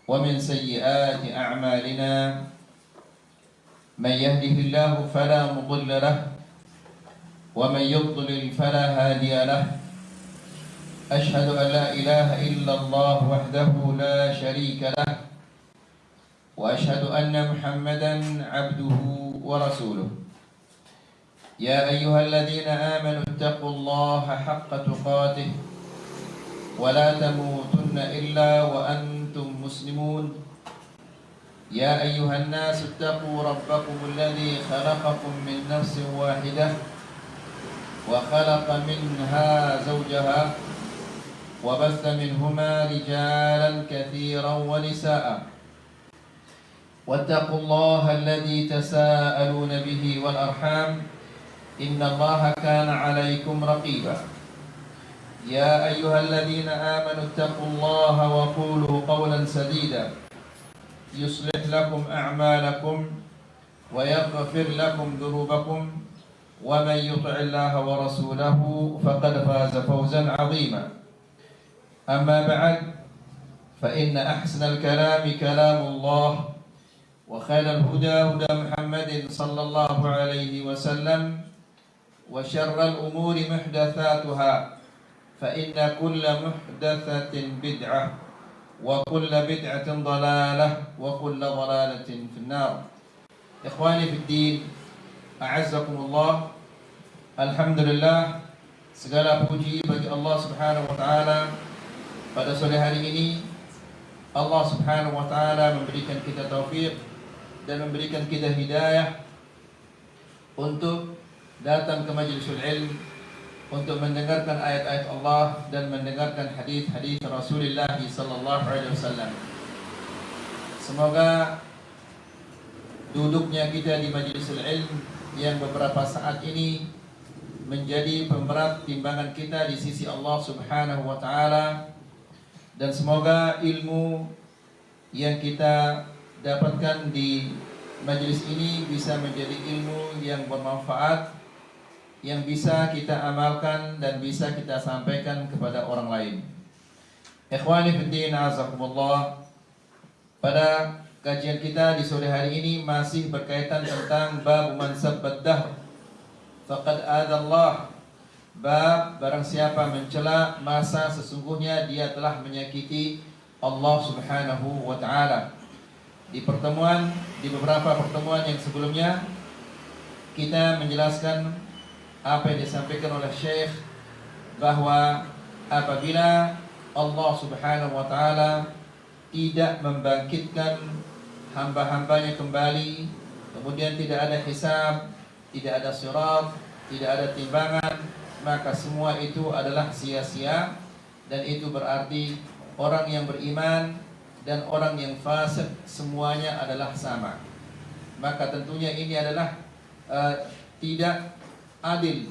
ومن سيئات أعمالنا من يهده الله فلا مضل له ومن يضلل فلا هادي له أشهد أن لا إله إلا الله وحده لا شريك له وأشهد أن محمدا عبده ورسوله يا أيها الذين آمنوا اتقوا الله حق تقاته ولا تموتن إلا وأنتم مسلمون يا أيها الناس اتقوا ربكم الذي خلقكم من نفس واحدة وخلق منها زوجها وبث منهما رجالا كثيرا ونساء واتقوا الله الذي تساءلون به والأرحام إن الله كان عليكم رقيبا يا أيها الذين آمنوا اتقوا الله وقولوا قولا سديدا يصلح لكم أعمالكم ويغفر لكم ذنوبكم ومن يطع الله ورسوله فقد فاز فوزا عظيما أما بعد فإن أحسن الكلام كلام الله وخير الهدى هدى محمد صلى الله عليه وسلم وشر الأمور محدثاتها فإن كل محدثة بدعة وكل بدعة ضلالة وكل ضلالة في النار. إخواني في الدين, a'azzakumullah. Alhamdulillah, segala puji bagi Allah Subhanahu wa taala. Pada sore hari ini Allah Subhanahu wa taala memberikan kita taufik dan memberikan kita hidayah untuk datang ke majlisul ilm, untuk mendengarkan ayat-ayat Allah dan mendengarkan hadis-hadis Rasulullah sallallahu alaihi wasallam. Semoga duduknya kita di majlisul ilm yang beberapa saat ini menjadi pemberat timbangan kita di sisi Allah Subhanahu wa taala, dan semoga ilmu yang kita dapatkan di majlis ini bisa menjadi ilmu yang bermanfaat, yang bisa kita amalkan dan bisa kita sampaikan kepada orang lain. Ikhwani fiddin, azakumullah. Pada kajian kita di sore hari ini masih berkaitan tentang bab man sabbat dahr faqad adallah. Bab barang siapa mencela masa, sesungguhnya dia telah menyakiti Allah Subhanahu wa taala. Di beberapa pertemuan yang sebelumnya kita menjelaskan apa yang disampaikan oleh Syekh, bahwa apabila Allah Subhanahu wa taala tidak membangkitkan hamba-hambanya kembali, kemudian tidak ada hisab, tidak ada sirat, tidak ada timbangan, maka semua itu adalah sia-sia, dan itu berarti orang yang beriman dan orang yang fasik semuanya adalah sama. Maka tentunya ini adalah tidak adil,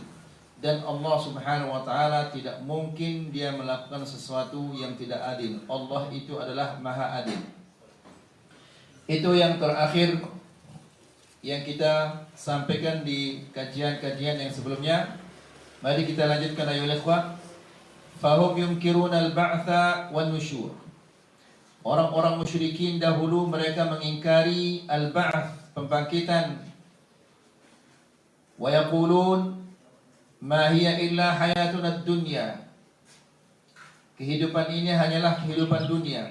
dan Allah Subhanahu wa taala tidak mungkin dia melakukan sesuatu yang tidak adil. Allah itu adalah maha adil. Itu yang terakhir yang kita sampaikan di kajian-kajian yang sebelumnya. Mari kita lanjutkan ayolah ikhwah. Fahum yumkiruna al-ba'tha wan nusyur. Orang-orang musyrikin dahulu mereka mengingkari al-ba'th, pembangkitan. Wa yaqulun ma hiya illa hayatuna ad-dunya. Kehidupan ini hanyalah kehidupan dunia.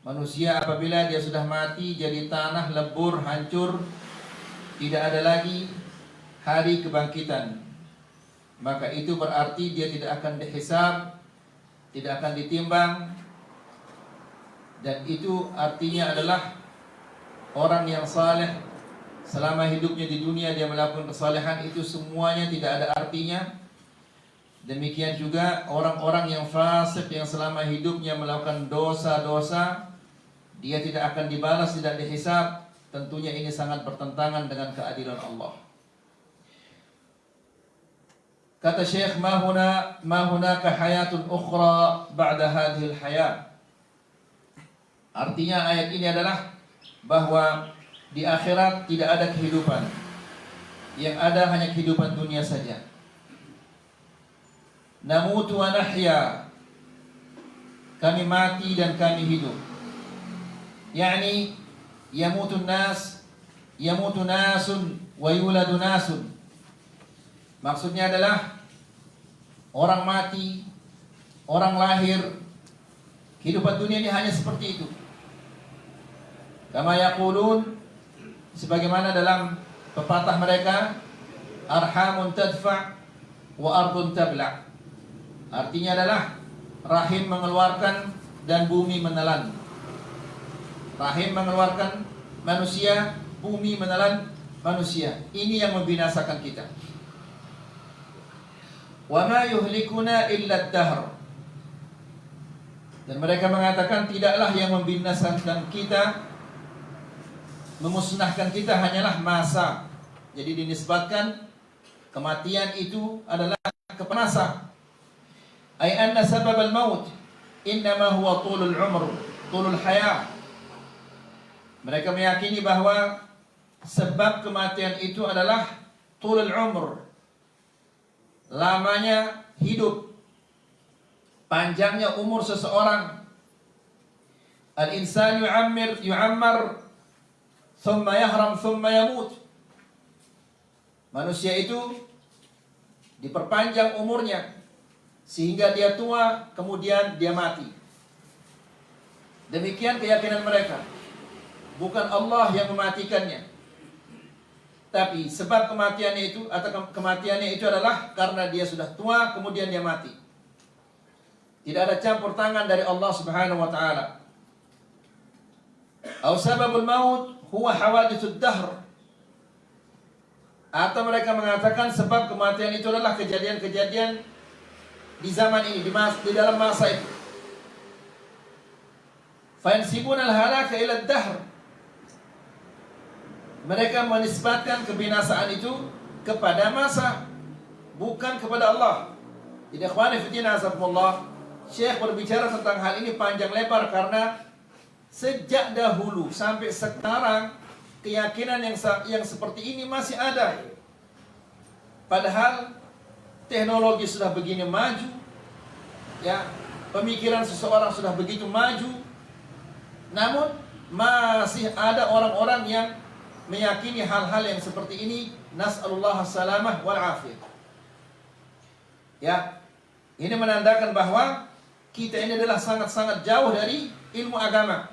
Manusia apabila dia sudah mati jadi tanah, lebur, hancur, tidak ada lagi hari kebangkitan, maka itu berarti dia tidak akan dihisab, tidak akan ditimbang. Dan itu artinya adalah orang yang saleh selama hidupnya di dunia dia melakukan kesalehan, itu semuanya tidak ada artinya. Demikian juga orang-orang yang fasik yang selama hidupnya melakukan dosa-dosa, dia tidak akan dibalas, tidak dihisab. Tentunya ini sangat bertentangan dengan keadilan Allah. Kata Syekh, ma hunaka hayatun ukhra ba'da hadhil hayat. Artinya ayat ini adalah bahwa di akhirat tidak ada kehidupan. Yang ada hanya kehidupan dunia saja. Namutu wa nahya. Kami mati dan kami hidup. Yani yamutun nas, yamutu nasun wa yuladu nasun. Maksudnya adalah orang mati, orang lahir. Kehidupan dunia ini hanya seperti itu. Kama yaqulun, sebagaimana dalam pepatah mereka, arhamun tadfa wa ardun tabla. Artinya adalah rahim mengeluarkan dan bumi menelan. Rahim mengeluarkan manusia, bumi menelan manusia. Ini yang membinasakan kita. Wa ma yuhlikuna illa ad-dahr. Dan mereka mengatakan tidaklah yang membinasakan kita, memusnahkan kita hanyalah masa. Jadi dinisbatkan kematian itu adalah kepada masa. Ay anna sabab al-maut innama huwa tulul umr, tulul hayat. Mereka meyakini bahwa sebab kematian itu adalah tulul umr, lamanya hidup, panjangnya umur seseorang. Al-insan yu'ammar thumma yahram thumma yamut. Manusia itu diperpanjang umurnya sehingga dia tua, kemudian dia mati. Demikian keyakinan mereka. Bukan Allah yang mematikannya, tapi sebab kematiannya itu atau kematiannya itu adalah karena dia sudah tua, kemudian dia mati. Tidak ada campur tangan dari Allah Subhanahu wa taala. Atau sababul maut huwa hawaditsud dahr. Atau mereka mengatakan sebab kematian itu adalah kejadian-kejadian di zaman ini, di dalam masa itu. Fayansibuna al-halaka ila ad-dahr. Mereka menisbatkan kebinasaan itu kepada masa, bukan kepada Allah. Jadi ikhwani fi din azakumullah, Syekh berbicara tentang hal ini panjang lebar karena sejak dahulu sampai sekarang keyakinan yang seperti ini masih ada. Padahal teknologi sudah begini maju, ya, pemikiran seseorang sudah begitu maju, namun masih ada orang-orang yang meyakini hal-hal yang seperti ini. Nas'alullah salamah wal afiyah. Ya, ini menandakan bahwa kita ini adalah sangat-sangat jauh dari ilmu agama.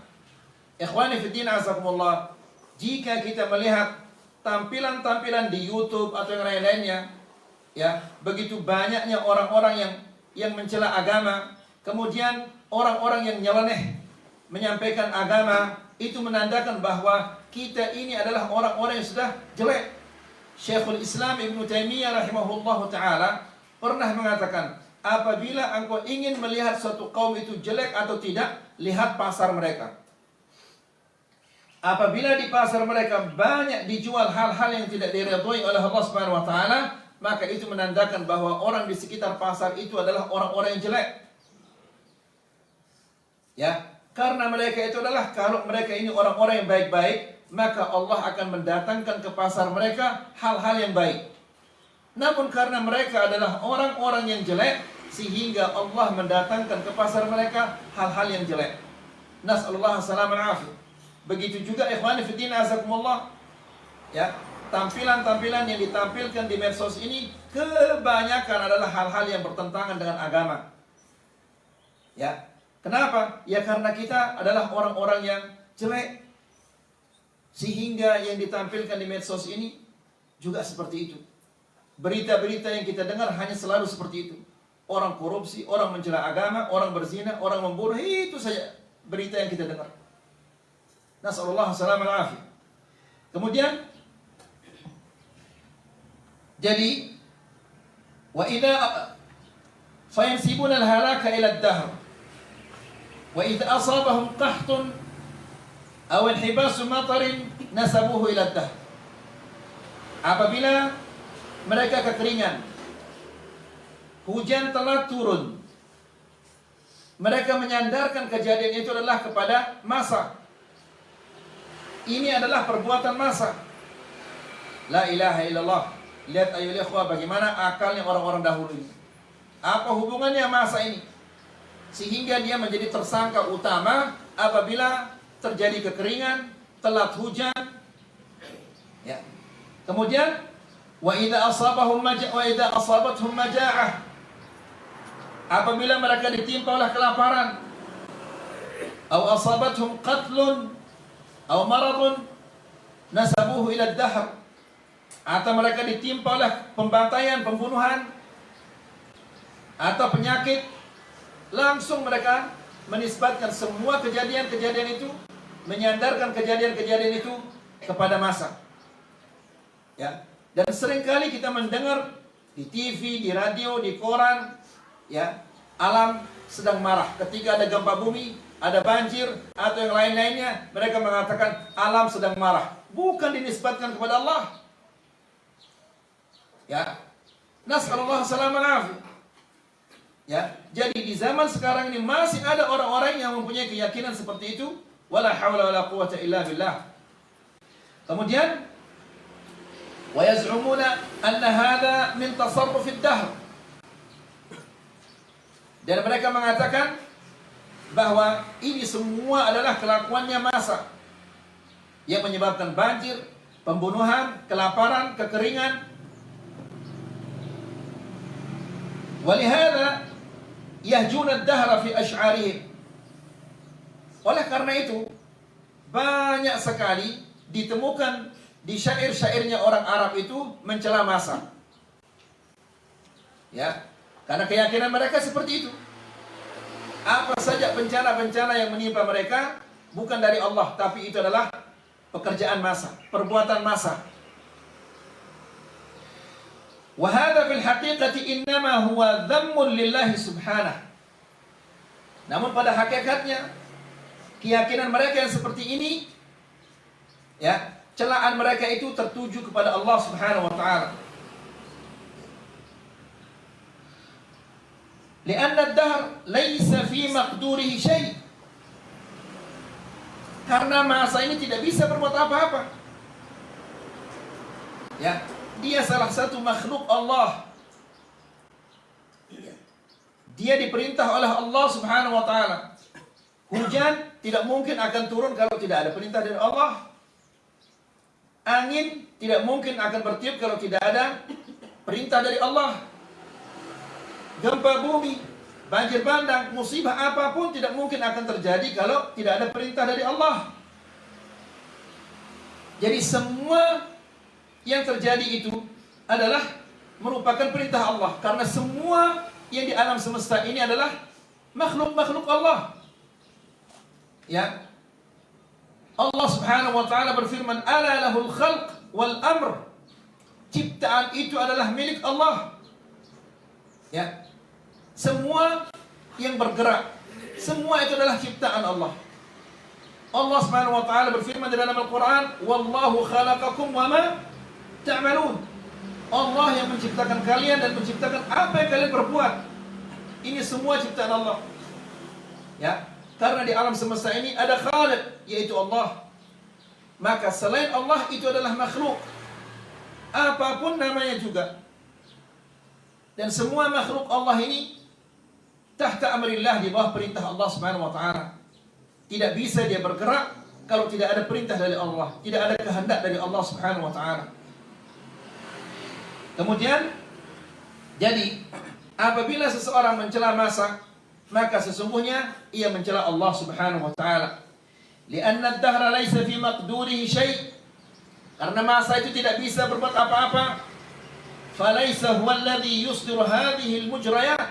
Ikhwani fi din azakumullah, jika kita melihat tampilan-tampilan di YouTube atau yang lain-lainnya, ya, begitu banyaknya orang-orang yang mencela agama, kemudian orang-orang yang nyeleneh menyampaikan agama, itu menandakan bahwa kita ini adalah orang-orang yang sudah jelek. Syekhul Islam Ibnu Taimiyah rahimahullahu taala pernah mengatakan, apabila engkau ingin melihat suatu kaum itu jelek atau tidak, lihat pasar mereka. Apabila di pasar mereka banyak dijual hal-hal yang tidak diridhoi oleh Allah Subhanahu wa taala, maka itu menandakan bahwa orang di sekitar pasar itu adalah orang-orang yang jelek. Ya, karena mereka itu adalah, kalau mereka ini orang-orang yang baik-baik, maka Allah akan mendatangkan ke pasar mereka hal-hal yang baik. Namun karena mereka adalah orang-orang yang jelek, sehingga Allah mendatangkan ke pasar mereka hal-hal yang jelek. Nas'alullah salamah wal afiyah. Begitu juga ikhwani fi din azakumullah, ya, tampilan-tampilan yang ditampilkan di medsos ini kebanyakan adalah hal-hal yang bertentangan dengan agama. Ya, kenapa? Ya karena kita adalah orang-orang yang jelek, sehingga yang ditampilkan di medsos ini juga seperti itu. Berita-berita yang kita dengar hanya selalu seperti itu. Orang korupsi, orang mencela agama, orang berzina, orang membunuh, itu saja berita yang kita dengar. Nas'alullah salamah wal afiyah. Kemudian, jadi wa idza fayansibuna al-halaka ila ad-dahr wa idza asabahum qahtun aw inhibasu matarin nasabuhu ila ad-dahr. Apabila mereka kekeringan, hujan telah turun, mereka menyandarkan kejadian itu adalah kepada masa. Ini adalah perbuatan masa. La ilaha illallah. Lihat ayolah ikhwah, bagaimana akalnya orang-orang dahulu ini. Apa hubungannya masa ini? Sehingga dia menjadi tersangka utama apabila terjadi kekeringan, telat hujan. Ya. Kemudian wa idza asabathum maja'ah, apabila mereka ditimpa oleh kelaparan, atau asabathum qatlun atau maradun nasabuhu ila ad-dahr, atau mereka ditimpa oleh pembantaian, pembunuhan atau penyakit, langsung mereka menisbatkan semua kejadian-kejadian itu, menyandarkan kejadian-kejadian itu kepada masa. Ya. Dan seringkali kita mendengar di TV, di radio, di koran, ya, alam sedang marah. Ketika ada gempa bumi, ada banjir, atau yang lain-lainnya, mereka mengatakan alam sedang marah. Bukan dinisbatkan kepada Allah. Ya, nas'alullah salamah. Ya, jadi di zaman sekarang ini masih ada orang-orang yang mempunyai keyakinan seperti itu. Wala haula wala quwwata illa billah. Kemudian wa yaz'umuna anna hadha min tasarruf ad-dahr. Dan mereka mengatakan bahwa ini semua adalah kelakuannya masa yang menyebabkan banjir, pembunuhan, kelaparan, kekeringan. Walihada yahjuna ad-dahra fi asy'arihim. Oleh karena itu, banyak sekali ditemukan di syair-syairnya orang Arab itu mencela masa. Ya, karena keyakinan mereka seperti itu. Apa saja bencana-bencana yang menimpa mereka bukan dari Allah, tapi itu adalah pekerjaan masa, perbuatan masa. Wa hadha fil haqiqati innama huwa dhammun lillahi subhanahu. Namun pada hakikatnya keyakinan mereka yang seperti ini, ya, celaan mereka itu tertuju kepada Allah Subhanahu wa taala. Lianna ad-dahr laysa fi maqdurihi syai'. Karena masa ini tidak bisa berbuat apa-apa. Ya, dia salah satu makhluk Allah. Dia diperintah oleh Allah Subhanahu wa taala. Hujan tidak mungkin akan turun kalau tidak ada perintah dari Allah. Angin tidak mungkin akan bertiup kalau tidak ada perintah dari Allah. Gempa bumi, banjir bandang, musibah apapun tidak mungkin akan terjadi kalau tidak ada perintah dari Allah. Jadi semua yang terjadi itu adalah merupakan perintah Allah. Karena semua yang di alam semesta ini adalah makhluk-makhluk Allah. Ya, Allah Subhanahu wa taala berfirman, "Ala lahul khalq wal amr." Ciptaan itu adalah milik Allah. Ya. Semua yang bergerak, semua itu adalah ciptaan Allah. Allah Subhanahu wa taala berfirman di dalam Al-Qur'an, "Wallahu khalaqakum wa ma ta'malun." Allah yang menciptakan kalian dan menciptakan apa yang kalian berbuat. Ini semua ciptaan Allah. Ya. Karena di alam semesta ini ada Khaliq, yaitu Allah. Maka selain Allah itu adalah makhluk, apapun namanya juga. Dan semua makhluk Allah ini tahta amrillah, di bawah perintah Allah Subhanahu wa taala. Tidak bisa dia bergerak kalau tidak ada perintah dari Allah, tidak ada kehendak dari Allah Subhanahu wa taala. Kemudian, jadi apabila seseorang mencela masa, maka sesungguhnya ia mencela Allah Subhanahu wa taala. Lianna ad-dahra laysa fi maqdurihi syai'. Karena masa itu tidak bisa berbuat apa-apa. Falaysa huwa alladhi yusdiru hadhihi al-mujrayat.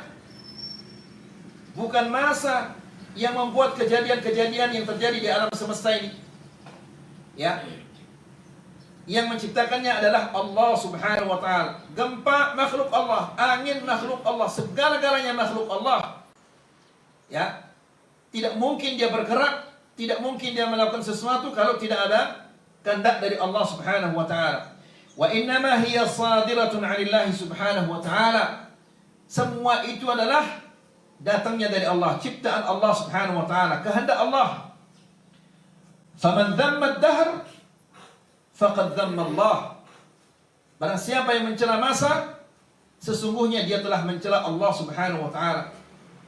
Bukan masa yang membuat kejadian-kejadian yang terjadi di alam semesta ini. Ya. Yang menciptakannya adalah Allah Subhanahu wa taala. Gempa makhluk Allah, angin makhluk Allah, segala-galanya makhluk Allah. Ya, tidak mungkin dia bergerak, tidak mungkin dia melakukan sesuatu kalau tidak ada kehendak dari Allah Subhanahu wa taala. Wa innama hiya sadiratun 'anillahi Subhanahu wa taala. Semua itu adalah datangnya dari Allah, ciptaan Allah Subhanahu wa taala, kehendak Allah. Faman dhamma ad-dahr faqad dhamma Allah. Barang siapa yang mencela masa, sesungguhnya dia telah mencela Allah Subhanahu wa taala.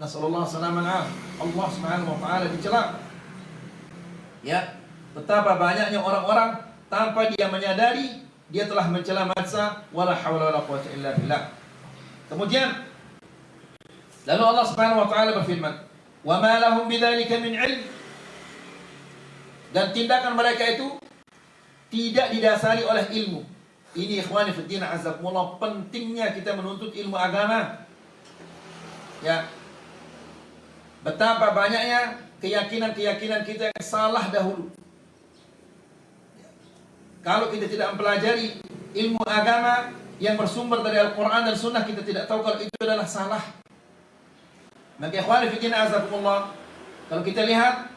Nasallallahu salaman. Allah Subhanahu wa taala dicela. Ya, betapa banyaknya orang-orang tanpa dia menyadari dia telah mencela masa wala haula wala quwwata illa billah. Kemudian lalu Allah Subhanahu wa taala berfirman, "Wa ma lahum bidzalika min 'ilm." Dan tindakan mereka itu tidak didasari oleh ilmu. Ini ikhwani fi din azakumullah, pentingnya kita menuntut ilmu agama. Ya. Betapa banyaknya keyakinan-keyakinan kita yang salah dahulu. Kalau kita tidak mempelajari ilmu agama yang bersumber dari Al-Quran dan Sunnah, kita tidak tahu kalau itu adalah salah. Maka ikhwani fi din azakumullah, kalau kita lihat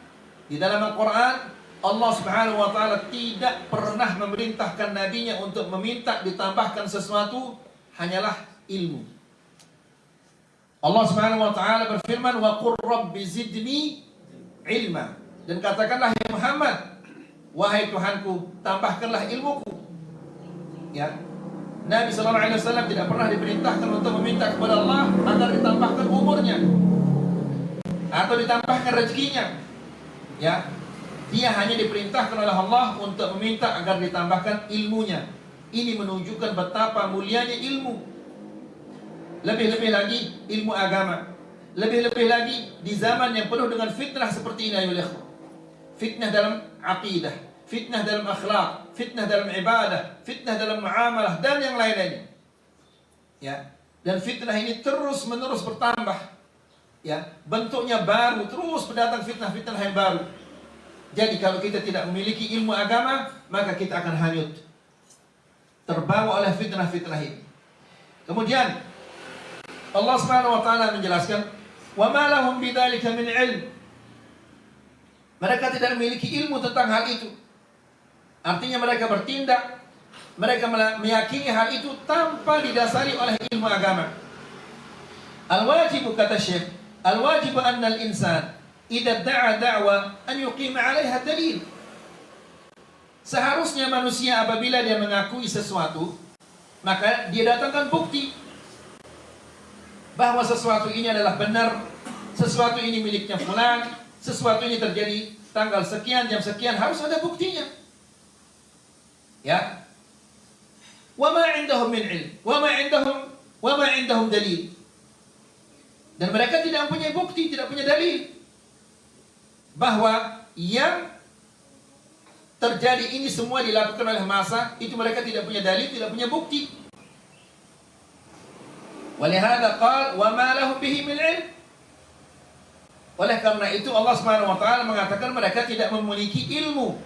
di dalam Al-Quran, Allah Subhanahu wa taala tidak pernah memerintahkan nabinya untuk meminta ditambahkan sesuatu, hanyalah ilmu. Allah Subhanahu wa taala berfirman, "Wa qur rabbi zidni ilma." Dan katakanlah ya Muhammad, wahai Tuhanku, tambahkanlah ilmuku. Ya. Nabi sallallahu alaihi wasallam tidak pernah diperintahkan untuk meminta kepada Allah agar ditambahkan umurnya atau ditambahkan rezekinya. Ya. Dia hanya diperintahkan oleh Allah untuk meminta agar ditambahkan ilmunya. Ini menunjukkan betapa mulianya ilmu. Lebih-lebih lagi ilmu agama. Lebih-lebih lagi di zaman yang penuh dengan fitnah seperti ini, ayuh. Fitnah dalam aqidah, fitnah dalam akhlak, fitnah dalam ibadah, fitnah dalam muamalah, dan yang lain-lainnya. Ya. Dan fitnah ini terus-menerus bertambah. Ya, bentuknya baru, terus mendatang fitnah-fitnah yang baru. Jadi kalau kita tidak memiliki ilmu agama, maka kita akan hanyut, terbawa oleh fitnah-fitnah ini. Kemudian Allah Subhanahu wa taala menjelaskan, "Wa ma lahum bidzalika min 'ilm." Mereka tidak memiliki ilmu tentang hal itu. Artinya mereka bertindak, mereka meyakini hal itu tanpa didasari oleh ilmu agama. Al-wajibu, kata Syekh, al-wajibu anna al-insan idza da'a da'wa an yuqima 'alaiha dalil. Seharusnya manusia apabila dia mengakui sesuatu, maka dia datangkan bukti bahwa sesuatu ini adalah benar, sesuatu ini miliknya fulan, sesuatu ini terjadi tanggal sekian, jam sekian, harus ada buktinya. Ya. Wa ma 'indahum min 'ilm, wa ma 'indahum dalil. Dan mereka tidak punya bukti, tidak punya dalil bahwa yang terjadi ini semua dilakukan oleh masa, itu mereka tidak punya dalil, tidak punya bukti. Walihada qala wa ma lahum bihi min 'ilm. Oleh karena itu Allah Subhanahu wa taala mengatakan mereka tidak memiliki ilmu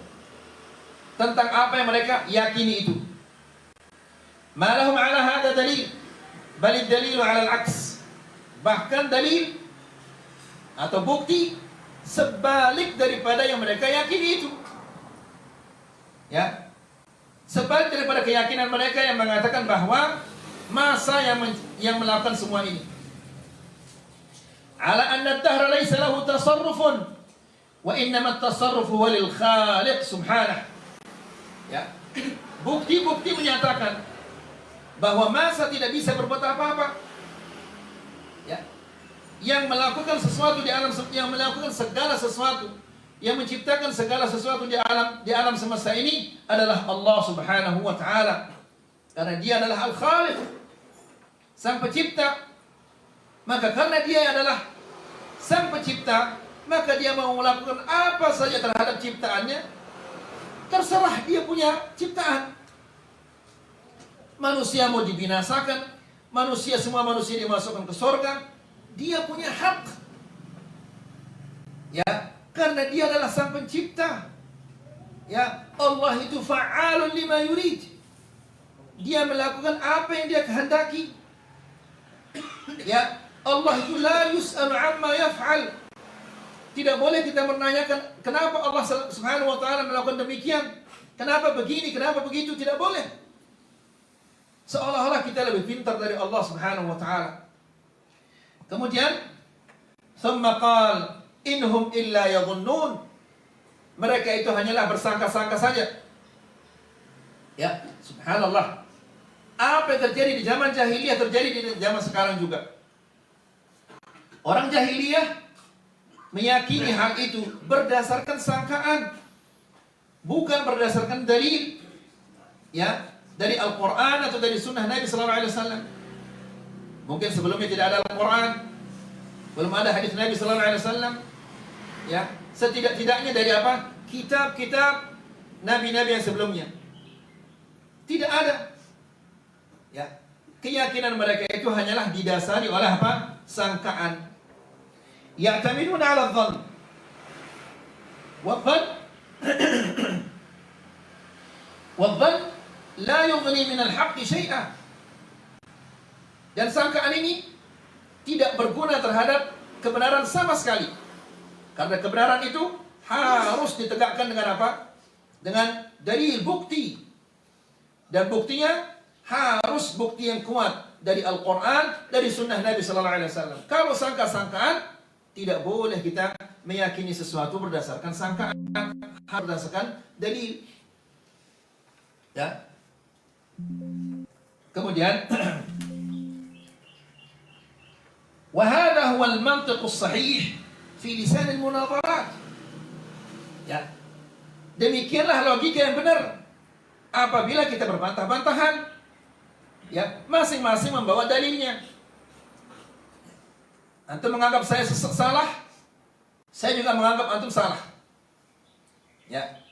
tentang apa yang mereka yakini itu. Ma lahum 'ala hada dalil, bal ad-dalilu 'ala al-'aks. Bahkan dalil atau bukti sebalik daripada yang mereka yakini itu. Ya. Sebalik daripada keyakinan mereka yang mengatakan bahwa masa yang melakukan semua ini. Ala anna ad-dahra laysa lahu tasarrufun wa innama at-tasarrufu huwa lil khaliq subhanahu. Ya. Bukti-bukti menyatakan bahwa masa tidak bisa berbuat apa-apa. Ya. Yang melakukan sesuatu di alam, yang melakukan segala sesuatu, yang menciptakan segala sesuatu di alam semesta ini adalah Allah Subhanahu wa taala. Karena dia adalah Al-Khaliq, Sang Pencipta. Maka karena dia adalah Sang Pencipta, maka dia mau melakukan apa saja terhadap ciptaannya. Terserah dia punya ciptaan. Manusia mau dibinasakan, semua manusia dimasukkan ke surga, dia punya hak. Ya, karena dia adalah Sang Pencipta. Ya, Allah itu fa'alun lima yurid. Dia melakukan apa yang dia kehendaki. Ya, Allah itu la yus'alu amma yaf'al. Tidak boleh kita menanyakan kenapa Allah Subhanahu wa taala melakukan demikian, kenapa begini, kenapa begitu, tidak boleh. Seolah-olah kita lebih pintar dari Allah Subhanahu wa taala. Kemudian thumma qala inhum illa yadhunnun. Mereka itu hanyalah bersangka-sangka saja. Ya, subhanallah. Apa yang terjadi di zaman jahiliyah terjadi di zaman sekarang juga. Orang jahiliyah meyakini hal itu berdasarkan sangkaan. bukan berdasarkan dalil, ya, dari Al-Quran atau dari Sunnah Nabi Sallallahu Alaihi Wasallam. Mungkin sebelumnya tidak ada Al-Quran, belum ada hadis Nabi Sallallahu Alaihi Wasallam, ya. Setidak-tidaknya dari apa? Kitab-kitab Nabi-Nabi yang sebelumnya. Tidak ada, ya. Keyakinan mereka itu hanyalah didasari oleh apa? Sangkaan. Ya'tamiduna 'ala dhann. Wadhann wadhann la yughni min al-haqqi syai'a. Dan sangkaan ini tidak berguna terhadap kebenaran sama sekali. Karena kebenaran itu harus ditegakkan dengan apa? Dengan dalil, bukti. Dan buktinya harus bukti yang kuat dari Al-Quran, dari Sunnah Nabi Sallallahu Alaihi Wasallam. Kalau sangka-sangkaan, tidak boleh kita meyakini sesuatu berdasarkan sangkaan, harus berdasarkan dalil. Ya. Kemudian, وهذا هو المنطق الصحيح في لسان المناظرات. Ya. Demikianlah logika yang benar apabila kita berbantah-bantahan. Ya, masing-masing membawa dalilnya. Antum menganggap saya salah, saya juga menganggap antum salah. Ya.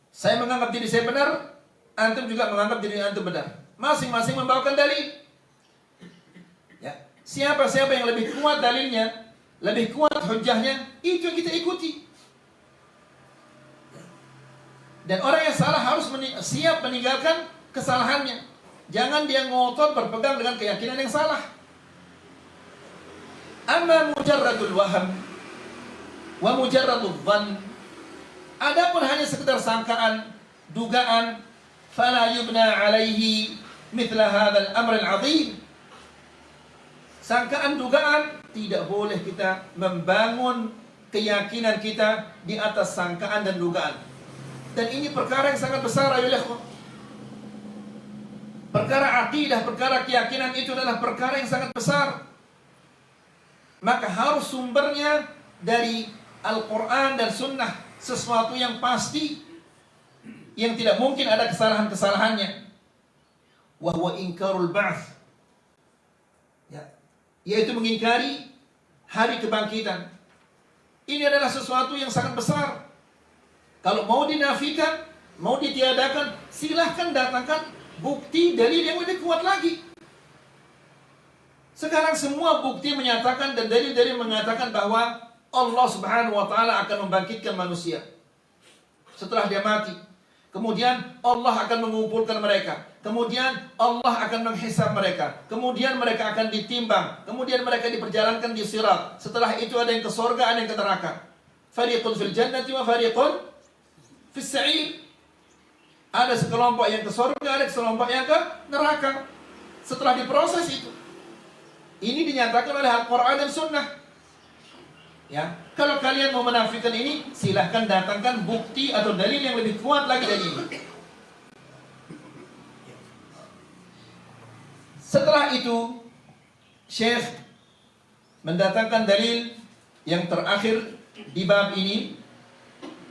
Saya menganggap diri saya benar, antum juga menganggap diri antum benar. Masing-masing membawakan dalil. Ya. Siapa yang lebih kuat dalilnya, lebih kuat hujahnya, itu yang kita ikuti. Dan orang yang salah harus siap meninggalkan kesalahannya. Jangan dia ngotot berpegang dengan keyakinan yang salah. Amma mujarradul waham wa mujarradul dhann. Adapun hanya sekedar sangkaan, dugaan, fala yubna alaihi mithla hadzal amr al-'azim. Sangkaan, dugaan, tidak boleh kita membangun keyakinan kita di atas sangkaan dan dugaan. Dan ini perkara yang sangat besar, ayolah. Perkara akidah, perkara keyakinan itu adalah perkara yang sangat besar. Maka harus sumbernya dari Al-Quran dan Sunnah. Sesuatu yang pasti, yang tidak mungkin ada kesalahan-kesalahannya. Wa huwa inkarul ba'ts. Ya. Yaitu mengingkari hari kebangkitan. Ini adalah sesuatu yang sangat besar. Kalau mau dinafikan, mau ditiadakan, silahkan datangkan bukti dalil yang lebih kuat lagi. Sekarang semua bukti menyatakan dan dalil-dalil mengatakan bahwa Allah Subhanahu wa taala akan membangkitkan manusia setelah dia mati. Kemudian Allah akan mengumpulkan mereka. Kemudian Allah akan menghisab mereka. Kemudian mereka akan ditimbang. Kemudian mereka diperjalankan di sirat. Setelah itu ada yang ke surga, ada yang ke neraka. Fariqun fil jannati wa fariqun fis sa'ir. Ada sekelompok yang ke surga, ada sekelompok yang ke neraka. Setelah diproses itu, ini dinyatakan oleh Al-Quran dan Sunnah. Ya, kalau kalian mau menafikan ini, silahkan datangkan bukti atau dalil yang lebih kuat lagi dari ini. Setelah itu, Syekh mendatangkan dalil yang terakhir di bab ini,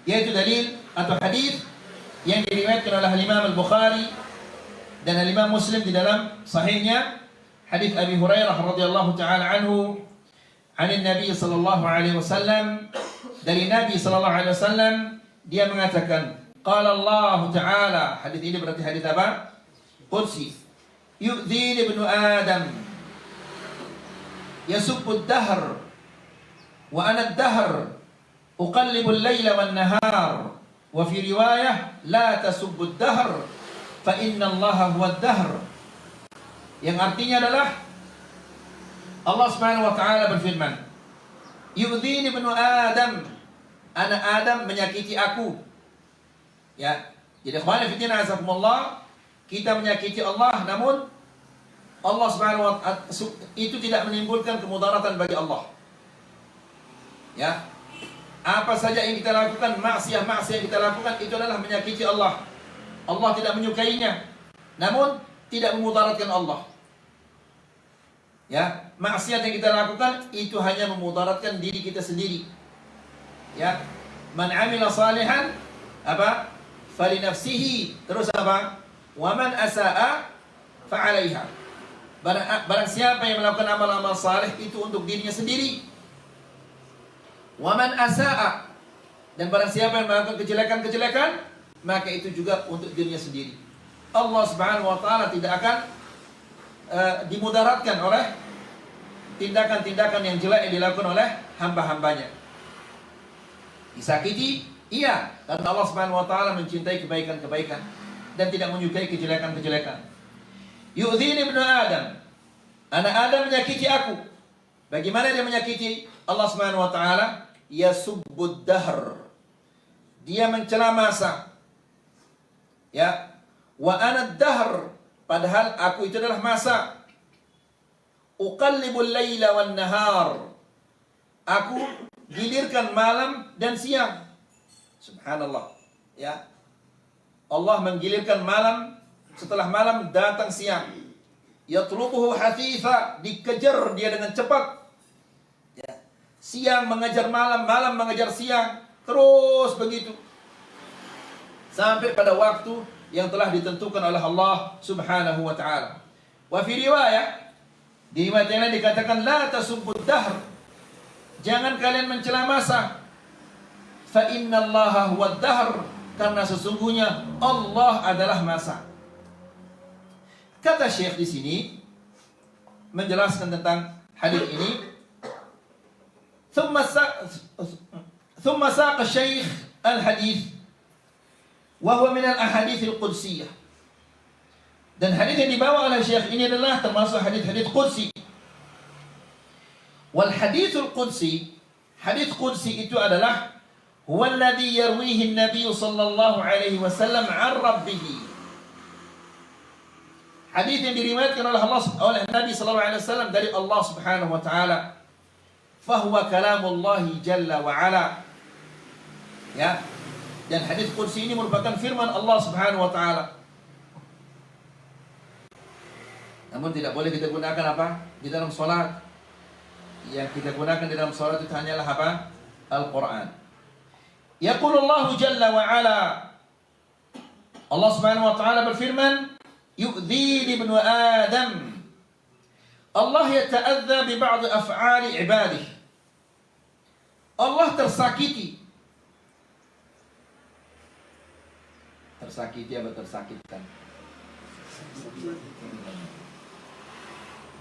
yaitu dalil atau hadis yang diriwayatkan oleh Imam Al-Bukhari dan Imam Muslim di dalam sahihnya, hadis Abi Hurairah radhiyallahu taala anhu, dari Nabi sallallahu alaihi wasallam, dari Nabi sallallahu alaihi wasallam, dia mengatakan, qala Allah taala, hadis ini berarti hadis apa? Qudsi. Yu'dhini ibnu Adam yasubbu ad-dahr wa ana ad-dahr uqallibu al-laila wan-nahar. Wa fi riwayah la tasubbu ad-dahr fa inna Allah huwa ad-dahr. Yang artinya adalah Allah Subhanahu wa taala berfirman, yu'dhini ibnu Adam, anak Adam menyakiti aku. Ya. Jadi ikhwan fillah azakumullah, kita menyakiti Allah, namun Allah Subhanahu wa taala itu tidak menimbulkan kemudaratan bagi Allah. Ya. Apa saja yang kita lakukan, maksiat-maksiat yang kita lakukan, itu adalah menyakiti Allah. Allah tidak menyukainya, namun tidak memudaratkan Allah. Ya, maksiat yang kita lakukan itu hanya memudaratkan diri kita sendiri. Ya, man amila salihan apa? falinafsihi. Terus apa? Wa man asaa fa'alaiha. Barang siapa yang melakukan amal-amal saleh itu untuk dirinya sendiri. Wa man asaa, dan barang siapa yang melakukan kejelekan-kejelekan, maka itu juga untuk dirinya sendiri. Allah Subhanahu wa taala tidak akan dimudaratkan oleh tindakan-tindakan yang jelek yang dilakukan oleh hamba-hambanya. Disakiti, iya, karena Allah Subhanahu wa taala mencintai kebaikan-kebaikan dan tidak menyukai kejelekan-kejelekan. Yu'dhini ibnu Adam, anak Adam menyakiti aku. Bagaimana dia menyakiti Allah Subhanahu wa taala? Yasubbud dahr, dia mencela masa. Ya, wa ana dahr, padahal aku itu adalah masa. Uqallibul laila wan nahar, aku gilirkan malam dan siang. Subhanallah. Ya, Allah menggilirkan malam, setelah malam datang siang. Yatlubuhu hatitha, dikejar dia dengan cepat. Ya. Siang mengejar malam, malam mengejar siang, terus begitu. Sampai pada waktu yang telah ditentukan oleh Allah Subhanahu wa taala. Wa fi riwayah, di riwayat yang lain dikatakan la tasubbud dahr, jangan kalian mencela masa. Fa innallaha huwad dahr, karena sesungguhnya Allah adalah masa. Kata Syekh di sini menjelaskan tentang hadis ini. ثم ساق الشيخ الحديث وهو من الأحاديث القدسية. Dan hadis yang dibawa oleh Syekh ini adalah termasuk hadis-hadis qudsi. Wal hadithul qudsi, hadis qudsi itu adalah huwa alladhi yarwihi an-nabiy sallallahu alaihi wasallam 'an rabbih. Hadis yang diriwayatkan oleh Nabi sallallahu alaihi wasallam dari Allah Subhanahu wa taala. Fahuwa kalamullahi jalla wa ala. Ya. Dan hadis qudsi ini merupakan firman Allah Subhanahu wa taala. Namun tidak boleh kita gunakan apa? Di dalam salat. Yang kita gunakan di dalam salat itu hanyalah apa? Al-Qur'an. Yaqulu Allah jalla wa ala. Allah Subhanahu wa taala berfirman, yu'dhini ibnu Adam. Allah yata'adza bi ba'd af'ali ibadihi. Allah tersakiti. Tersakiti atau tersakitkan?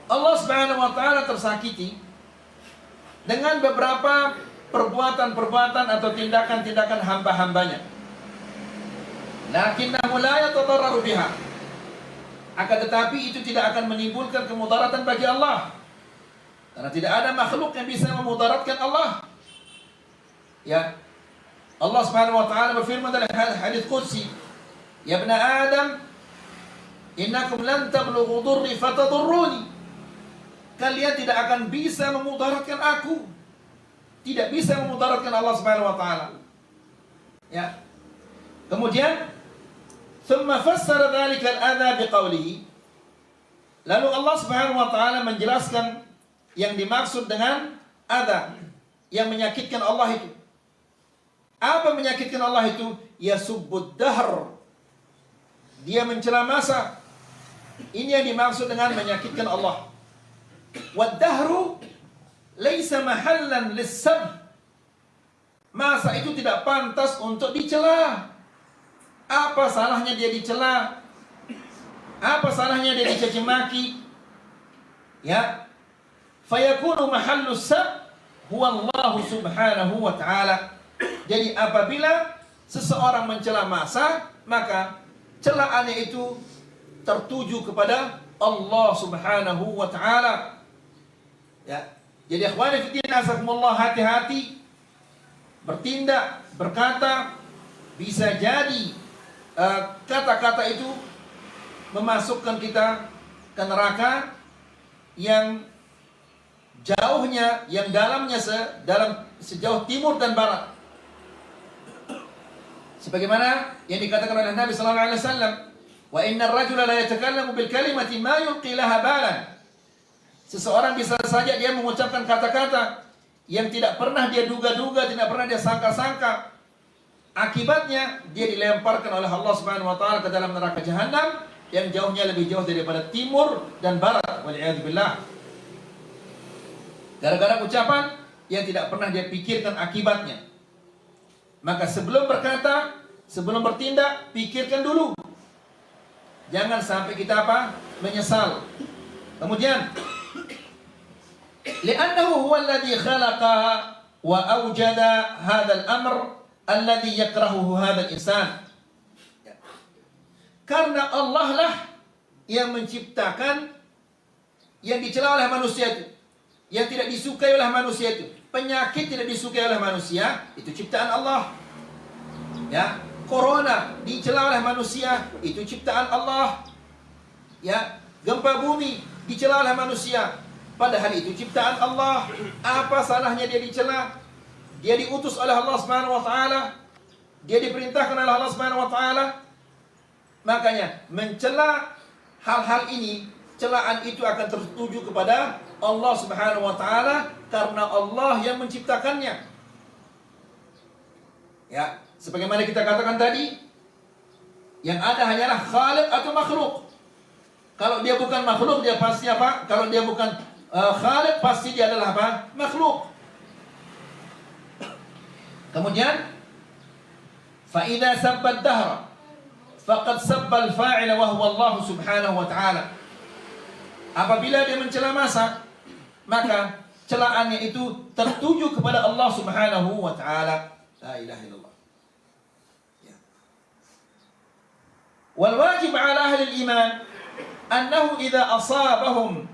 Allah Subhanahu wa taala tersakiti dengan beberapa perbuatan-perbuatan atau tindakan-tindakan hamba-hambanya. Lakinnahu la yatadarraru biha. Akan tetapi itu tidak akan menimbulkan kemudaratan bagi Allah. Karena tidak ada makhluk yang bisa memudaratkan Allah. Ya. Allah Subhanahu wa taala berfirman dalam hadis qudsi, "Ya ibn Adam, innakum lan tablughu dhurri fatadurruni." Kalian tidak akan bisa memudaratkan aku. Tidak bisa memudaratkan Allah Subhanahu wa taala. Ya. Kemudian thumma fassara dhalika al-adha biqawlihi. Lalu Allah Subhanahu wa taala menjelaskan yang dimaksud dengan adha, yang menyakitkan Allah itu. Apa menyakitkan Allah itu? Yasubbud dahr, dia mencela masa. Ini yang dimaksud dengan menyakitkan Allah. Wad dahru laisa mahallan lis-sab. Masa itu tidak pantas untuk dicela. Apa salahnya dia dicela? Apa salahnya dia dicaci maki? Ya. Fayakunu mahallus sab huwa Allah Subhanahu wa taala. Jadi apabila seseorang mencela masa, maka celaannya itu tertuju kepada Allah Subhanahu wa taala. Ya. Jadi akhwani fillah, azakumullah, hati-hati bertindak, berkata. Bisa jadi kata-kata itu memasukkan kita ke neraka yang jauhnya, yang dalamnya sejauh timur dan barat. Sebagaimana yang dikatakan oleh Nabi sallallahu alaihi wasallam, "Wa innar rajula la yatakallamu bil kalimati ma yulqi laha balan." Seseorang bisa saja dia mengucapkan kata-kata yang tidak pernah dia duga-duga, tidak pernah dia sangka-sangka. Akibatnya dia dilemparkan oleh Allah Subhanahu wa taala ke dalam neraka jahanam yang jauhnya lebih jauh daripada timur dan barat. Wal'iyadzubillah. Gara-gara ucapan yang tidak pernah dia pikirkan akibatnya. Maka sebelum berkata, sebelum bertindak, pikirkan dulu. Jangan sampai kita apa? Menyesal. Kemudian, li'annahu huwa alladhi khalaqa wa awjada hadzal amr alladhi yakrahuhu hadzal insan. Karena Allah lah yang menciptakan yang dicela oleh manusia itu, yang tidak disukai oleh manusia itu. Penyakit tidak disukai oleh manusia, itu ciptaan Allah. Ya, corona dicela oleh manusia, itu ciptaan Allah. Ya, gempa bumi dicela oleh manusia, padahal itu ciptaan Allah. Apa salahnya dia dicela? Dia diutus oleh Allah Subhanahu wa taala. Dia diperintahkan oleh Allah Subhanahu wa taala. Makanya mencela hal-hal ini, celaan itu akan tertuju kepada Allah Subhanahu wa taala karena Allah yang menciptakannya. Ya, sebagaimana kita katakan tadi, yang ada hanyalah khaliq atau makhluk. Kalau dia bukan makhluk, dia pasti apa? Kalau dia bukan khaliq, pasti dia adalah apa? Makhluk. Kemudian, fa idza sabba ad-dahr faqad sabba al-fa'il wa huwa Allah Subhanahu wa ta'ala. Apabila dia mencela masa, maka celaannya itu tertuju kepada Allah Subhanahu wa ta'ala. La ilaha illallah. Ya. Wal wajib 'ala ahli al-iman annahu idza asabahum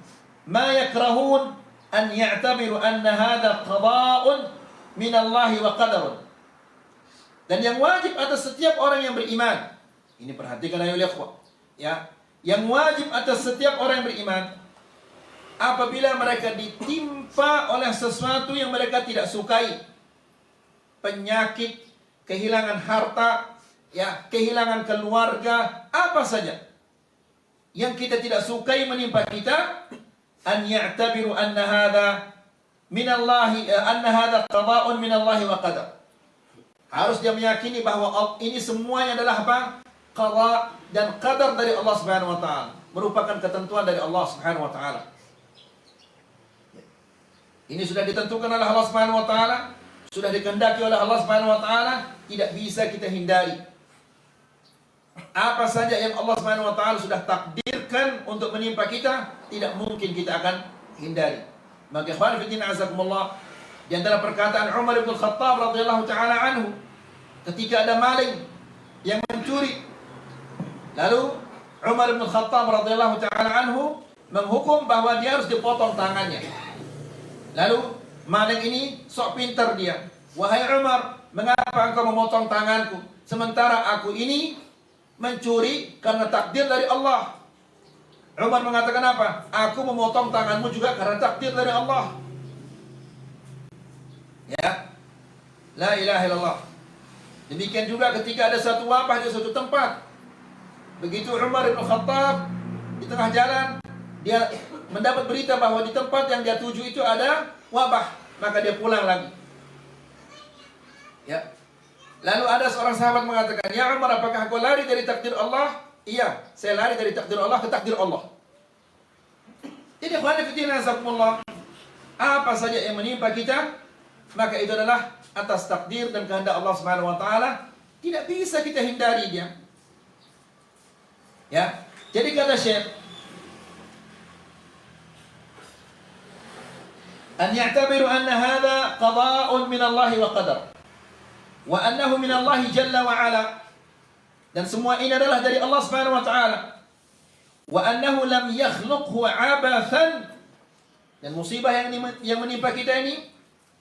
ma yakrahun an ya'tabiru anna hadha qada'un min Allah wa qadarun. Dan yang wajib atas setiap orang yang beriman, ini perhatikan ayo ikhwah, ya. Yang wajib atas setiap orang yang beriman, apabila mereka ditimpa oleh sesuatu yang mereka tidak sukai, penyakit, kehilangan harta, ya, kehilangan keluarga, apa saja yang kita tidak sukai menimpa kita, an ya'tabiru anna hadha minallahi, anna hadha qada'un minallahi wa qadar. Harus dia meyakini bahwa ini semuanya adalah apa? Qada dan qadar dari Allah Subhanahu wa taala, merupakan ketentuan dari Allah Subhanahu wa taala. Ini sudah ditentukan oleh Allah Subhanahu wa taala, sudah dikehendaki oleh Allah Subhanahu wa taala, tidak bisa kita hindari. Apa saja yang Allah Subhanahu wa taala sudah takdirkan untuk menimpa kita, tidak mungkin kita akan hindari. Maka ikhwan fillah azakumullah, di antara perkataan Umar bin Khattab radhiyallahu taala anhu, ketika ada maling yang mencuri, lalu Umar bin Khattab radhiyallahu taala anhu menghukum bahwa dia harus dipotong tangannya. Lalu maling ini sok pintar dia. Wahai Umar, mengapa engkau memotong tanganku sementara aku ini mencuri karena takdir dari Allah? Umar mengatakan apa? Aku memotong tanganmu juga karena takdir dari Allah. Ya, la ilaha illallah. Demikian juga ketika ada satu wabah di suatu tempat. Begitu Umar bin Khattab di tengah jalan, dia mendapat berita bahwa di tempat yang dia tuju itu ada wabah, maka dia pulang lagi. Ya. Lalu ada seorang sahabat mengatakan, "Ya Umar, apakah kau lari dari takdir Allah?" "Iya, saya lari dari takdir Allah ke takdir Allah." Jadi ikhwan fillah azakumullah, apa saja yang menimpa kita, maka itu adalah atas takdir dan kehendak Allah Subhanahu wa taala, tidak bisa kita hindari dia. Ya. Jadi kata Syekh, an ya'tabiru anna hadha qada'un min Allah wa qadar wa annahu min Allah jalla wa ala, dan semua ini adalah dari Allah Subhanahu wa taala, wa annahu lam yakhluqhu abathan, dan musibah yang menimpa kita ini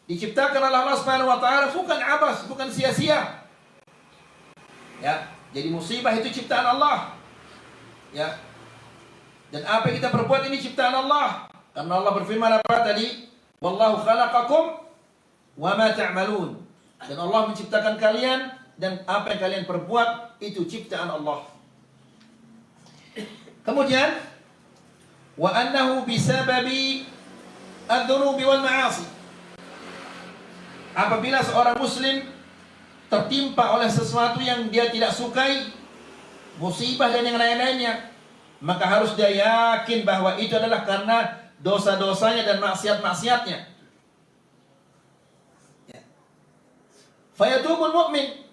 diciptakan oleh Allah Subhanahu wa taala bukan abas, bukan sia-sia. Ya, jadi musibah itu ciptaan Allah. Ya. Dan apa yang kita perbuat ini ciptaan Allah. Karena Allah berfirman apa tadi? Wallahu khalaqakum wa ma ta'malun. Dan Allah menciptakan kalian, dan apa yang kalian perbuat itu ciptaan Allah. Kemudian wa annahu bisababi adz-dzunubi wal ma'asi. Apabila seorang muslim tertimpa oleh sesuatu yang dia tidak sukai, musibah dan yang lain-lainnya, maka harus dia yakin bahwa itu adalah karena dosa-dosanya dan maksiat-maksiatnya. Ya. Fayatubul mu'min,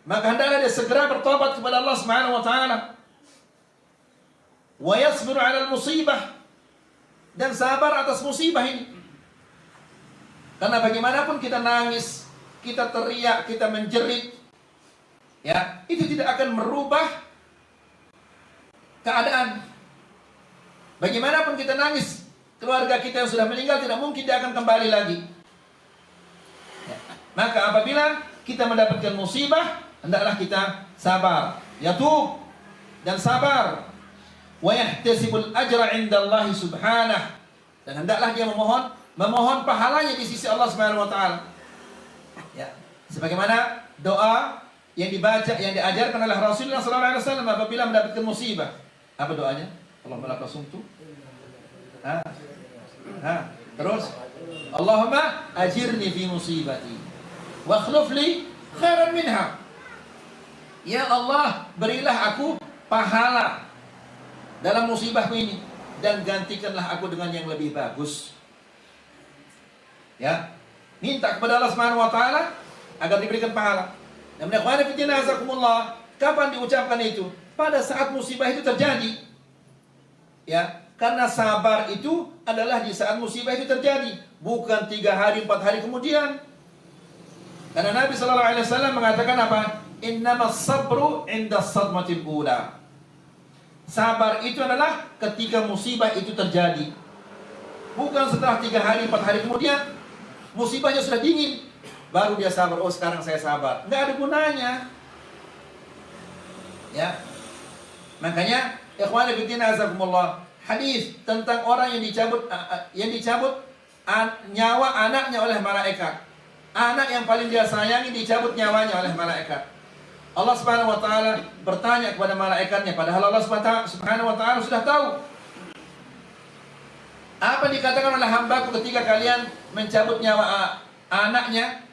maka hendaklah dia segera bertobat kepada Allah Subhanahu wa taala. Wa yasbiru 'ala al-musibah, dan sabar atas musibah ini. Karena bagaimanapun kita nangis, kita teriak, kita menjerit, ya, itu tidak akan merubah keadaan. Bagaimanapun kita nangis, keluarga kita yang sudah meninggal tidak mungkin dia akan kembali lagi. Ya. Maka apabila kita mendapatkan musibah, hendaklah kita sabar, yatub dan sabar. Wa yahtasibul ajra 'indallahi subhanahu, dan hendaklah dia memohon pahalanya di sisi Allah Subhanahu wa taala. Ya, sebagaimana doa yang dibaca, yang diajarkan oleh Rasulullah sallallahu alaihi wasallam apabila mendapatkan musibah. Apa doanya? Allahumma laka sumtu. Terus Allahumma ajirni fi musibati wa akhlif li khairan minha. Ya Allah, berilah aku pahala dalam musibahku ini dan gantikanlah aku dengan yang lebih bagus. Ya, minta kepada Allah Subhanahu wa taala agar diberikan pahala. Dan ikhwan fillah azakumullah, kapan diucapkan itu? Pada saat musibah itu terjadi. Ya, karena sabar itu adalah di saat musibah itu terjadi, bukan 3 hari 4 hari kemudian. Karena Nabi sallallahu alaihi wasallam mengatakan apa? Innamas sabru 'inda sadmatil ula. Sabar itu adalah ketika musibah itu terjadi, bukan setelah 3 hari 4 hari kemudian musibahnya sudah dingin baru dia sabar. Oh, sekarang saya sabar. Nggak ada gunanya. Ya. Makanya ikhwan fillah azakumullah, hadis tentang orang yang dicabut nyawa anaknya oleh malaikat. Anak yang paling dia sayangi dicabut nyawanya oleh malaikat. Allah Subhanahu wa taala bertanya kepada malaikatnya, padahal Allah Subhanahu wa taala sudah tahu apa dikatakan oleh hambaku ketika kalian mencabut nyawa anaknya.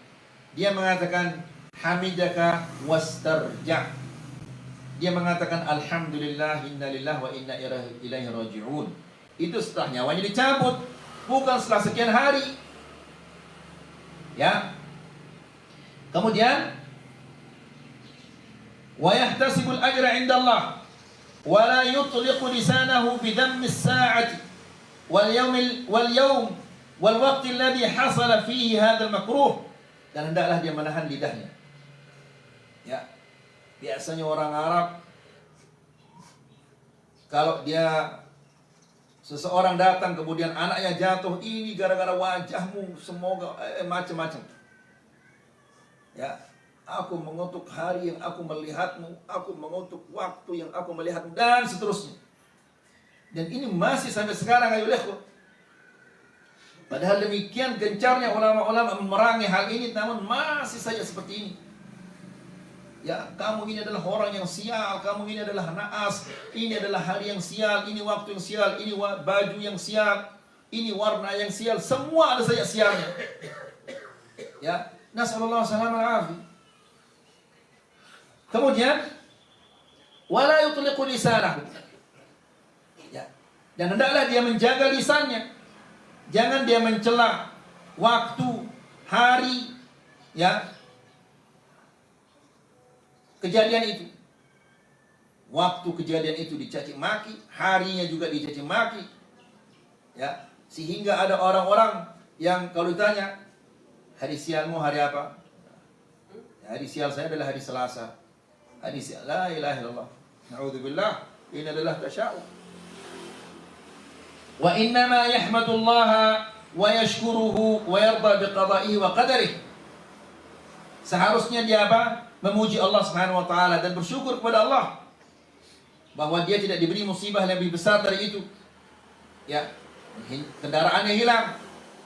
Dia mengatakan hamidaka wastarja. Dia mengatakan alhamdulillah, inna lillahi wa inna ilaihi raji'un. Itu setelah nyawanya dicabut, bukan setelah sekian hari. Ya. Kemudian wa yahtasibul ajra 'inda Allah wa la yutliqu lisanahu bi dhammi as-sa'ati wal yawm wal waqti alladhi hasala fihi hadzal makruh. Dan hendaklah dia menahan lidahnya. Ya. Biasanya orang Arab, kalau seseorang datang kemudian anaknya jatuh, ini gara-gara wajahmu, semoga macam-macam. Ya, aku mengutuk hari yang aku melihatmu, aku mengutuk waktu yang aku melihatmu, dan seterusnya. Dan ini masih sampai sekarang, ayolah. Padahal demikian gencarnya ulama-ulama memerangi hal ini, namun masih saja seperti ini. Ya, kamu ini adalah orang yang sial, kamu ini adalah naas, ini adalah hari yang sial, ini waktu yang sial, ini baju yang sial, ini warna yang sial, semua ada saja sialnya. Ya, nasallallahu alaihi wasallam. Kemudian wala yutliqu lisanahu. Ya. Dan hendaklah dia menjaga lisannya. Jangan dia mencela waktu, hari, ya, kejadian itu. Waktu kejadian itu dicaci maki, harinya juga dicaci maki. Ya, sehingga ada orang-orang yang kalau ditanya, hari sialmu hari apa? Ya, hari sial saya adalah hari Selasa. Hari sial, la ilaha illallah. Na'udzubillah, ini adalah tasya'um. Wa innama yahmadullaha wa yashkuruhu wa yarda biqada'ihi wa qadarihi. Seharusnya dia apa? Memuji Allah Subhanahu wa taala dan bersyukur kepada Allah bahwa dia tidak diberi musibah lebih besar dari itu. Ya, kendaraannya hilang.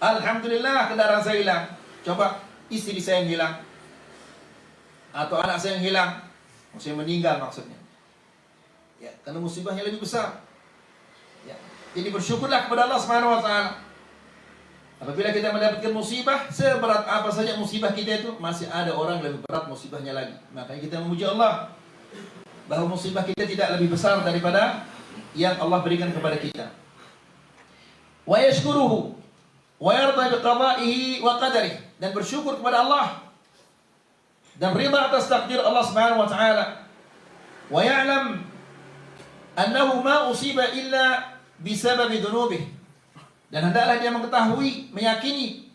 Alhamdulillah, kendaraan saya hilang. Coba istri saya yang hilang, atau anak saya yang hilang, saya meninggal maksudnya. Ya, karena musibahnya lebih besar. Ya. Jadi bersyukurlah kepada Allah Subhanahu wa taala. Apabila kita mendapatkan musibah, seberat apa saja musibah kita itu, masih ada orang lebih berat musibahnya lagi. Makanya kita memuji Allah bahwa musibah kita tidak lebih besar daripada yang Allah berikan kepada kita. Wa yashkuruhu wa yarda biqada'ihi wa qadarihi, dan bersyukur kepada Allah dan rida atas takdir Allah Subhanahu wa taala. Wa ya'lam annahu ma usiba illa bisababi dhunubihi, dan hendaklah dia mengetahui, meyakini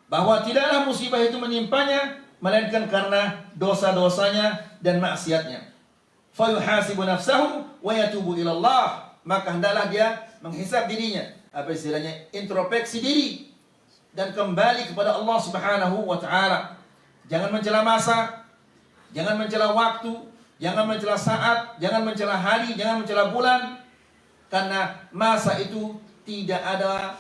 bahwa tidaklah musibah itu menimpanya melainkan karena dosa-dosanya dan maksiatnya. Fa yuhasibu nafsahu wa yatubu ila Allah, maka hendaklah dia menghisab dirinya, apa istilahnya, introspeksi diri dan kembali kepada Allah Subhanahu wa taala. Jangan mencela masa, jangan mencela waktu, jangan mencela saat, jangan mencela hari, jangan mencela bulan, karena masa itu tidak ada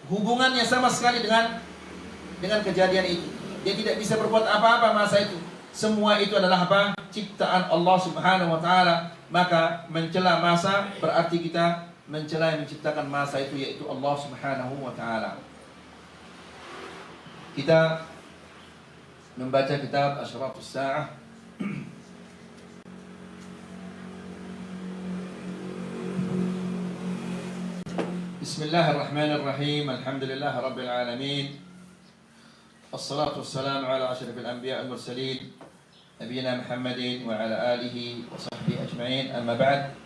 hubungannya sama sekali dengan kejadian itu. Dia tidak bisa berbuat apa-apa masa itu. Semua itu adalah apa? Ciptaan Allah Subhanahu wa taala. Maka mencela masa berarti kita mencela yang menciptakan masa itu, yaitu Allah Subhanahu wa taala. Kita membaca kitab Asyratus Sa'ah. Bismillahirrahmanirrahim. Alhamdulillah rabbil alamin. Wassalatu wassalamu ala asyrafil anbiya wal mursalin, nabiyina Muhammadin wa ala alihi wa sahbihi ajma'in. Amma ba'd.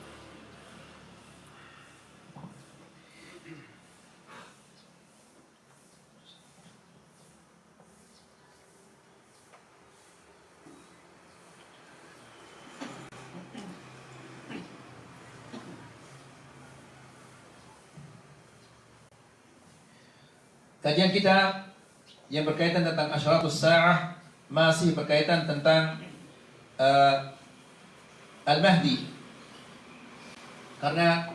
Kajian kita yang berkaitan tentang Asyratus Sa'ah masih berkaitan tentang Al-Mahdi. Karena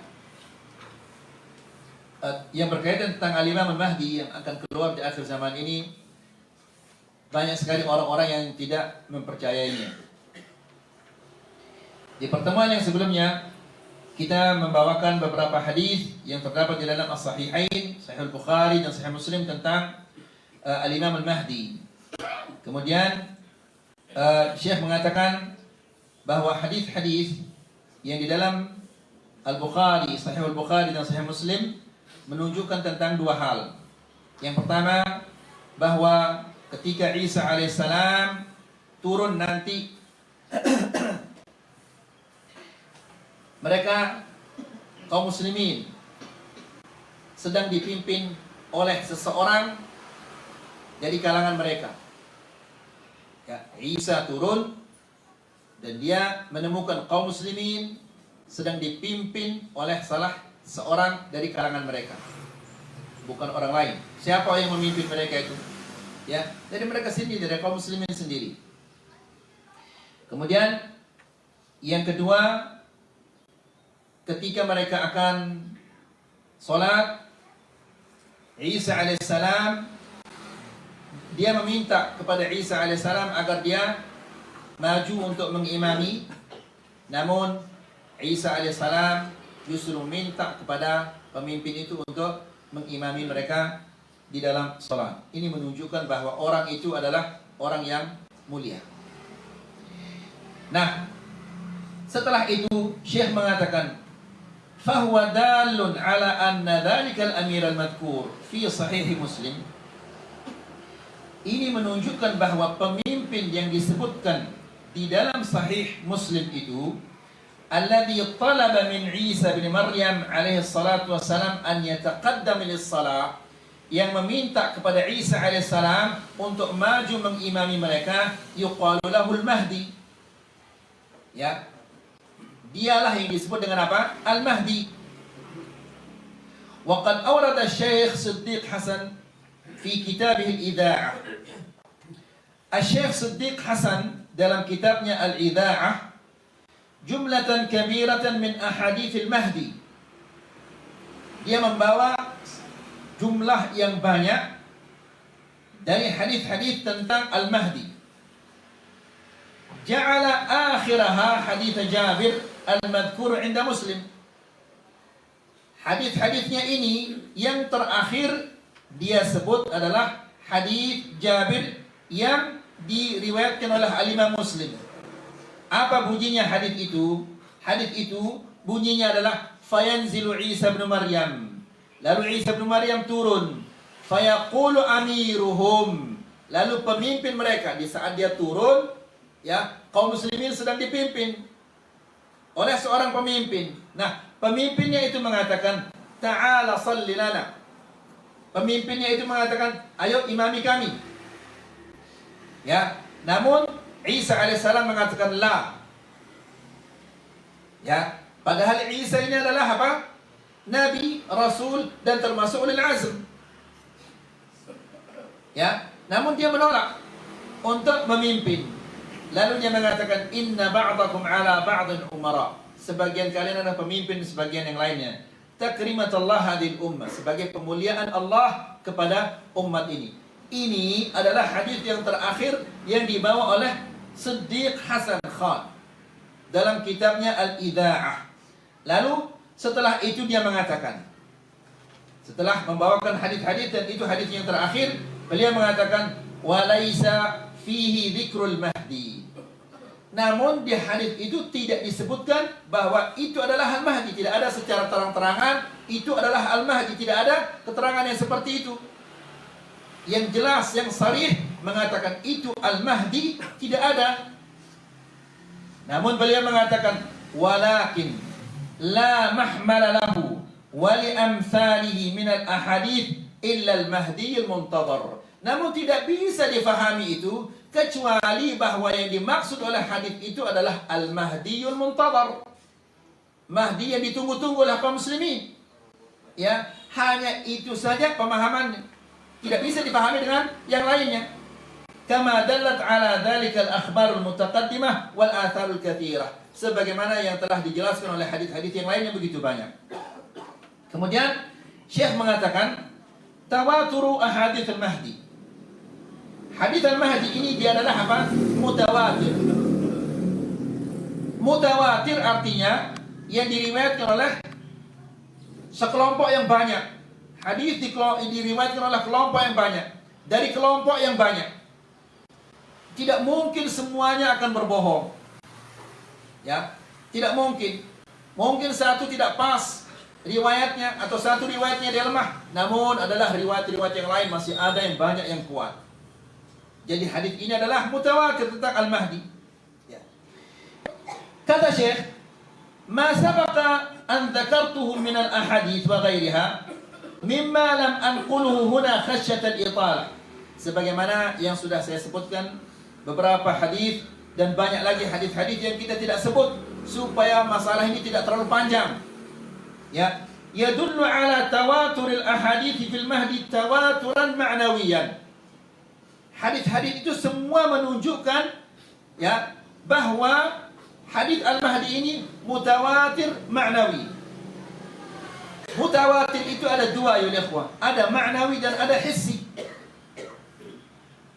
yang berkaitan tentang Al-Imam Al-Mahdi yang akan keluar di akhir zaman ini, banyak sekali orang-orang yang tidak mempercayainya. Di pertemuan yang sebelumnya kita membawakan beberapa hadis yang terdapat di dalam As-Sahihain, Sahih Al-Bukhari dan Sahih Muslim tentang Al-Imam Al-Mahdi. Kemudian Syekh mengatakan bahwa hadis-hadis yang di dalam Al-Bukhari, Sahih Al-Bukhari dan Sahih Muslim menunjukkan tentang dua hal. Yang pertama, bahwa ketika Isa alaihissalam turun nanti, mereka kaum muslimin sedang dipimpin oleh seseorang dari kalangan mereka. Ya, Isa turun dan dia menemukan kaum muslimin sedang dipimpin oleh salah seorang dari kalangan mereka, bukan orang lain. Siapa yang memimpin mereka itu? Ya, dari mereka sendiri, dari kaum muslimin sendiri. Kemudian yang kedua, ketika mereka akan sholat, Isa alaihissalam, dia meminta kepada Isa alaihissalam agar dia maju untuk mengimami. Namun Isa alaihissalam justru minta kepada pemimpin itu untuk mengimami mereka di dalam sholat. Ini menunjukkan bahwa orang itu adalah orang yang mulia. Nah, setelah itu Syekh mengatakan, fahuwa dalun ala anna dhalikal amir al-madhkur fi sahih Muslim. Ini menunjukkan bahwa pemimpin yang disebutkan di dalam sahih Muslim itu, alladhi talaba min Isa bin Maryam alaihi salatu wassalam an yataqaddam lis-salah, yang meminta kepada Isa alaihi salam untuk maju mengimami mereka, yuqalu lahul Mahdi. Ya, dialah yang disebut dengan apa? Al-Mahdi. Wa qad awrada Syekh Siddiq Hasan fi kitabih al-Idha'ah. Syekh Siddiq Hasan dalam kitabnya Al-Idha'ah jumlatan kabiratan min ahadits al-Mahdi. Dia membawa jumlah yang banyak dari hadis-hadis tentang Al-Mahdi. Ja'ala akhiraha hadits Jabir al-madhkur 'inda Muslim. Hadis-hadisnya ini yang terakhir dia sebut adalah hadis Jabir yang diriwayatkan oleh Al-Imam Muslim. Apa bunyinya hadis itu? Hadis itu bunyinya adalah fayanzilu Isa bin Maryam. Lalu Isa bin Maryam turun. Fayaqulu amiruhum. Lalu pemimpin mereka di saat dia turun, ya, kaum muslimin sedang dipimpin oleh seorang pemimpin. Nah, pemimpinnya itu mengatakan, "Ta'ala salli lana." Pemimpinnya itu mengatakan, "Ayo imami kami." Ya, namun Isa alaihissalam mengatakan la. Ya, padahal Isa ini adalah apa? Nabi, Rasul, dan termasuk ulil azm. Ya, namun dia menolak untuk memimpin. Lalu dia mengatakan, "Inna ba'dakum ala ba'din umara." Sebagian kalian adalah pemimpin, sebagian yang lainnya. Takrimatullah hadil ummah, sebagai pemuliaan Allah kepada umat ini. Ini adalah hadis yang terakhir yang dibawa oleh Siddiq Hasan Khan dalam kitabnya Al-Ida'ah. Lalu setelah itu dia mengatakan, setelah membawakan hadis-hadis dan itu hadis yang terakhir, beliau mengatakan, "Walaisa fihi dzikrul mahdi." Namun di hadis itu tidak disebutkan bahwa itu adalah Al-Mahdi. Tidak ada secara terang-terangan itu adalah Al-Mahdi. Tidak ada keterangan yang seperti itu. Yang jelas, yang sharih mengatakan itu Al-Mahdi tidak ada. Namun beliau mengatakan, "Walakin la mahmala lahu wa li amsalihi min al-ahadits illa al-Mahdi al-muntadhar." Namun tidak bisa difahami itu kecuali bahwa yang dimaksud oleh hadis itu adalah Al-Mahdiyul Muntadhar. Mahdi yang ditunggu-tunggu oleh kaum muslimin. Ya, hanya itu saja pemahamannya. Tidak bisa dipahami dengan yang lainnya. Kama dallat ala dzalikal akhbarul mutaqaddimah wal atharul katsirah. Sebagaimana yang telah dijelaskan oleh hadis-hadis yang lainnya begitu banyak. Kemudian Syekh mengatakan tawaturu ahadits al-Mahdi. Hadits al-Mahdi ini dia adalah apa? Mutawatir. Mutawatir artinya yang diriwayatkan oleh sekelompok yang banyak. Hadis diriwayatkan oleh kelompok yang banyak. Dari kelompok yang banyak. Tidak mungkin semuanya akan berbohong. Ya, tidak mungkin. Mungkin satu tidak pas riwayatnya atau satu riwayatnya dia lemah. Namun adalah riwayat-riwayat yang lain masih ada yang banyak yang kuat. Jadi hadis ini adalah mutawatir tentang Al-Mahdi. Ya. Kata Syekh, "Ma sabaqa an dzakartuhu min al-ahadits wa ghairiha mimma lam anquluhu huna khasyat al-italah." Sebagaimana yang sudah saya sebutkan beberapa hadis dan banyak lagi hadis-hadis yang kita tidak sebut supaya masalah ini tidak terlalu panjang. Ya, yadullu ala tawaturil ahadits fil mahdi tawaturan ma'nawiyan. Hadis-hadis itu semua menunjukkan ya bahwa hadis Al-Mahdi ini mutawatir ma'nawi. Mutawatir itu ada dua ya ikhwah, ada ma'nawi dan ada hissi.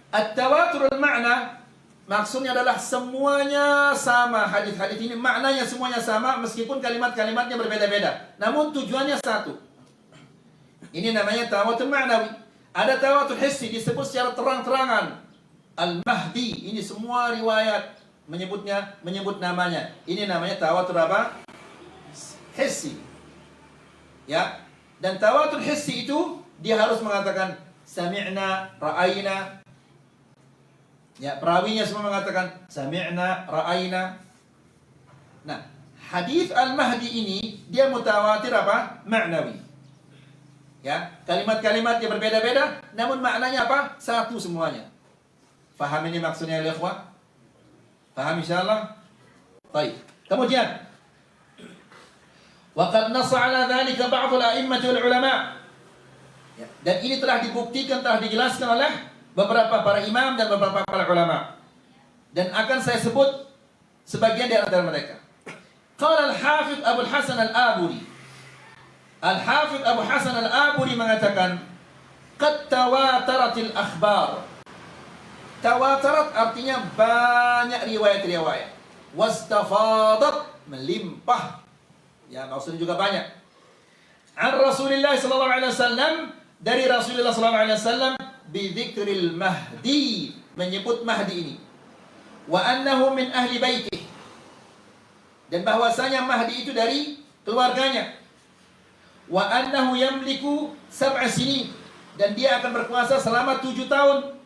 At-tawatur al-ma'na maksudnya adalah semuanya sama, hadis-hadis ini maknanya semuanya sama meskipun kalimat-kalimatnya berbeda-beda, namun tujuannya satu. Ini namanya tawatur ma'nawi. Ada tawatur hissi disebut secara terang-terangan. Al-Mahdi ini semua riwayat menyebut namanya. Ini namanya tawatur apa? Hissi. Ya. Dan tawatur hissi itu dia harus mengatakan sami'na, ra'ayna. Ya, perawinya semua mengatakan sami'na, ra'ayna. Nah, hadis Al-Mahdi ini dia mutawatir apa? Ma'nawi. Ya, kalimat-kalimatnya berbeda-beda, namun maknanya apa? Satu semuanya. Faham ini maksudnya ya ikhwah? Faham insyaallah? Baik. Kemudian wa qad nassa 'ala dzalika ba'd al-a'immah wal ulama. Ya, dan ini telah dibuktikan, telah dijelaskan oleh beberapa para imam dan beberapa para ulama. Dan akan saya sebut sebagian di antara mereka. Qala al-Hafidz Abu Hasan al-Aburi. Al-Hafidz Abu Hasan al-Aburi mengatakan, "Qad tawataratil akhbar." Tawatarat artinya banyak riwayat-riwayat. Wastafadat, melimpah. Ya, maksudnya juga banyak. an Rasulullah sallallahu alaihi wasallam, dari Rasulullah sallallahu alaihi wasallam, bidzikril Mahdi, menyebut Mahdi ini, wa annahu min ahli baitih, dan bahwasanya Mahdi itu dari keluarganya, wa annahu yamliku 7 sinin, dan dia akan berkuasa selama 7 tahun,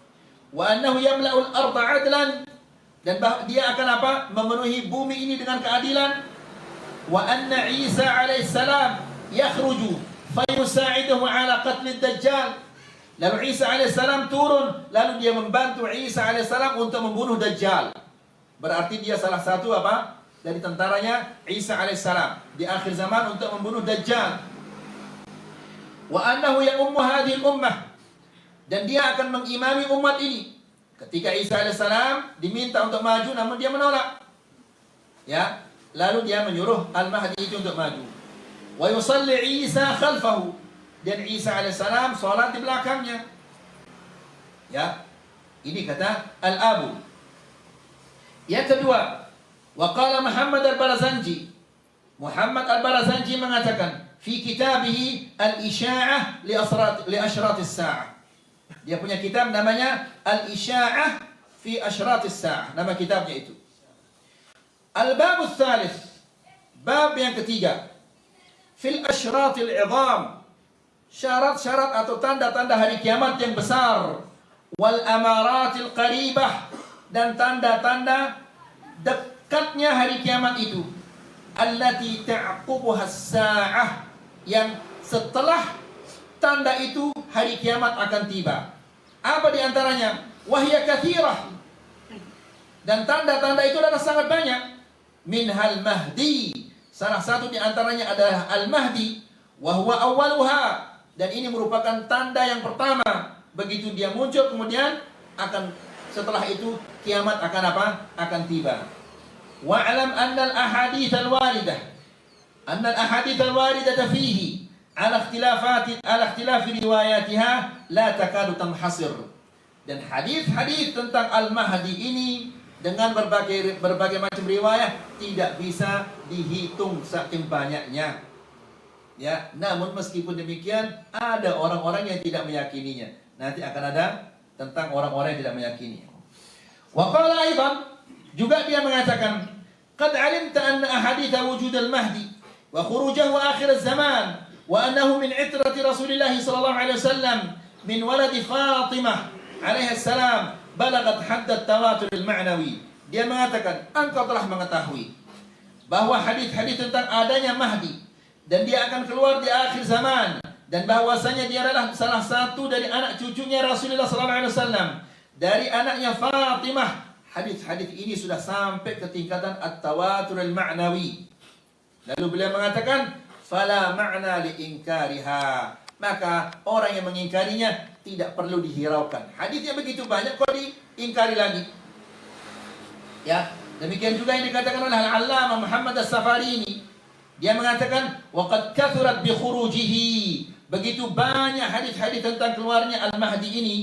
wa annahu yamla'ul arda adlan, dan dia akan apa? Memenuhi bumi ini dengan keadilan, wa anna Isa alaihissalam yakhruju fayusa'iduhu ala qatlid dajjal, lalu Isa alaihissalam turun, lalu dia membantu Isa alaihissalam untuk membunuh Dajjal. Berarti dia salah satu apa? Dari tentaranya Isa alaihissalam di akhir zaman untuk membunuh Dajjal. Wa annahu ya ummu hadhil ummah, dan dia akan mengimami umat ini. Ketika Isa alaihissalam diminta untuk maju, namun dia menolak. Ya, lalu dia menyuruh Al-Mahdi itu untuk maju. Wa yusalli Isa khalfahu, dan Isa alaihissalam salat di belakangnya. Ya, ini kata Al-Abu. Yang kedua, wa qala Muhammad Al-Barazanji, Muhammad Al-Barazanji mengatakan fi kitabihi Al-Isya'ah li Ashratis Sa'ah. Dia punya kitab namanya Al-Isya'ah fi Ashratis Sa'ah, nama kitabnya itu. Al-Babus Thalith, bab yang ketiga, fil Ashratil Idham, syarat-syarat atau tanda-tanda hari kiamat yang besar, wal amaratil qaribah, dan tanda-tanda dekatnya hari kiamat itu, allati ta'qubuha as-sa'ah, yang setelah tanda itu hari kiamat akan tiba. Apa di antaranya? Wahya katsirah, dan tanda-tanda itu adalah sangat banyak. Minhal Mahdi, salah satu di antaranya adalah Al-Mahdi, wa huwa awwaluha, dan ini merupakan tanda yang pertama. Begitu dia muncul, kemudian akan setelah itu kiamat akan apa? Akan tiba. Wa'lam anna al-ahadits al-waridah, anna al-ahadits al-waridah fihi ala ikhtilafi riwayatiha la takadu tanhasir. Dan hadis-hadis tentang Al-Mahdi ini dengan berbagai macam riwayat tidak bisa dihitung saking banyaknya. Ya, namun meskipun demikian ada orang-orang yang tidak meyakininya. Nanti akan ada tentang orang-orang yang tidak meyakini. Wa qala aidan, juga dia mengatakan, qad alimta anna ahadits wujud al-Mahdi wa khurujahu akhir az-zaman wa annahu min itrati Rasulillah sallallahu alaihi wasallam min walad Fatimah alaihi salam balagat hadd at-tawatur al-ma'nawi. Dia mengatakan, engkau telah mengetahui bahwa hadis-hadis tentang adanya Mahdi dan dia akan keluar di akhir zaman, dan bahwasanya dia adalah salah satu dari anak cucunya Rasulullah sallallahu alaihi wasallam, dari anaknya Fatimah. Hadis-hadis ini sudah sampai ke tingkatan at-tawatur al-ma'nawi. Lalu beliau mengatakan, fala ma'na li inkariha, maka orang yang mengingkarinya tidak perlu dihiraukan. Hadisnya begitu banyak kok diingkari lagi. Ya, demikian juga yang dikatakan oleh Al-Allamah Muhammad As-Safarini. Dia mengatakan, waqad kathurat bi khurujihi, begitu banyak hadis-hadis tentang keluarnya Al-Mahdi ini,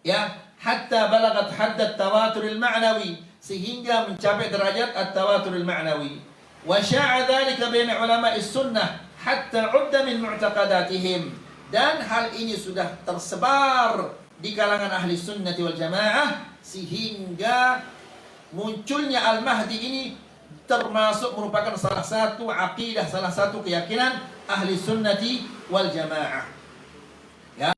ya, hatta balagat haddat tawatur al-ma'nawi, sehingga mencapai derajat at-tawatur al-ma'nawi. Wa sya'a dhalika baina ulama'i sunnah hatta 'udda min mu'taqadatihim, dan hal ini sudah tersebar di kalangan ahli sunnati wal jamaah, sehingga munculnya Al-Mahdi ini termasuk merupakan salah satu aqidah, salah satu keyakinan ahli sunnati wal jamaah. Ya,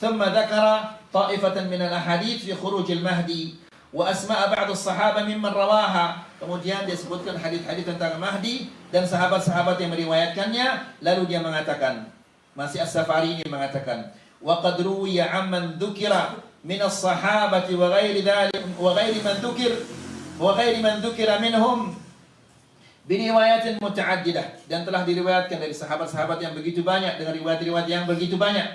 thumma dzakara ta'ifatan min al-ahadits fi khuruj al-Mahdi wa asma' ba'd as-sahaba mimman rawaha. Kemudian dia sebutkan hadis-hadis tentang Mahdi dan sahabat-sahabat yang meriwayatkannya. Lalu dia mengatakan, masih As-Safari ini mengatakan, wa qad ruwiya 'amman dzukira min as-sahabati wa ghairi dzalik wa ghairi man dzukira minhum biriwayatin muta'addidah, dan telah diriwayatkan dari sahabat-sahabat yang begitu banyak dengan riwayat-riwayat yang begitu banyak.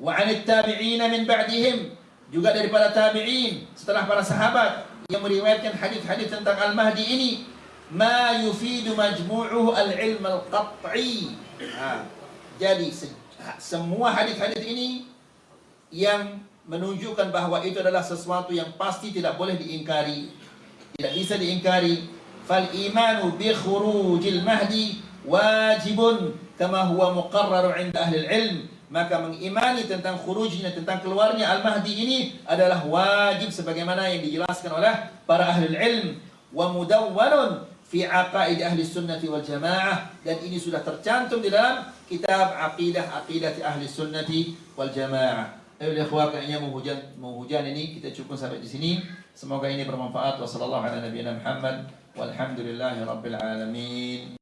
Wa 'anit tabi'in min ba'dihim, juga daripada tabi'in setelah para sahabat yang meriwayatkan hadis-hadis tentang Al-Mahdi ini, ma yufidu majmu'uhu al-ilm al-qat'i. Jadi semua hadis-hadis ini yang menunjukkan bahwa itu adalah sesuatu yang pasti tidak boleh diingkari, tidak bisa diingkari. Fal imanu bi khurujil mahdi wajibun kama huwa muqarrar 'inda ahli ilm. Maka mengimani tentang khurujnya, tentang keluarnya Al-Mahdi ini adalah wajib sebagaimana yang dijelaskan oleh para ahli ilm. Wa mudawwanun fi aqaid ahli sunnati wal jamaah, dan ini sudah tercantum di dalam kitab aqidah ahli sunnati wal jamaah. Ayo ikhwah, kayaknya mau hujan ini kita cukup sampai di sini. Semoga ini bermanfaat. Wassallallahu ala nabiyina Muhammad walhamdulillahi rabbil alamin.